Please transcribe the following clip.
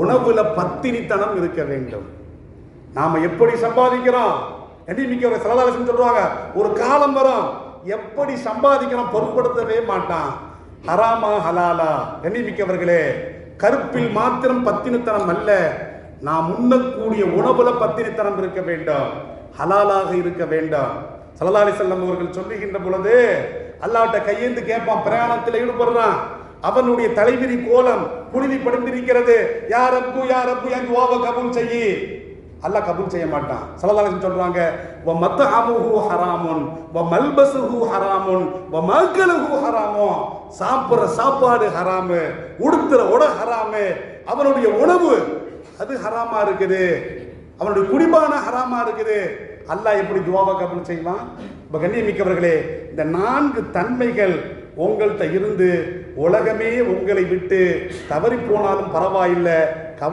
உணவுல பத்தினித்தனம் இருக்க வேண்டும். நாம எப்படி சம்பாதிக்கிறோம் எண்ணிமிக்க சலதாலசன் சொல்றாங்க, ஒரு காலம் வரும் எப்படி சம்பாதிக்கிறோம் பொருட்படுத்தவே மாட்டான். ஹராமா ஹலாலா, எண்ணிமிக்கவர்களே, கருப்பில் மாத்திரம் பத்தினித்தனம் அல்ல, நாம் உண்ணக்கூடிய உணவுல பத்தினித்தனம் இருக்க வேண்டும், ஹலாலாக இருக்க வேண்டும். ஸல்லல்லாஹு அலைஹி வஸல்லம் அவர்கள் சொல்லுகின்ற பொழுது அல்லாஹ்ட்ட கையேந்து கேட்பான், பிரயாணத்தில் ஈடுபடுறான், அவனுடைய தலைவிரி கோலம் புழுதி படிந்திருக்கிறது, யா ரப்பு யா ரப்பு என் துஆவை கபூல் செய்யி. அல்லாஹ் கபூல் செய்ய மாட்டான். ஸல்லல்லாஹு அலைஹி வஸல்லம் சொல்றாங்க, வ மத்அமுஹு ஹராமுன் வ மல்பஸுஹு ஹராமுன் வ மஅகலுஹு ஹராமுன், சாப்பிடுற சாப்பாடு ஹராமு, உடுத்துற உடை ஹராமு, அவனுடைய உணவு அது ஹராமா இருக்குது, அவனுடைய குடிபான ஹராமா இருக்குது. அல்லாஹ் எப்படி துஆவை கபூல் செய்வான்? கண்ணியமிக்கவர்களே, இந்த 4 தன்மைகள் உங்கள்கிட்ட இருந்து உலகமே உங்களை விட்டு தவறி போனாலும் பரவாயில்லை,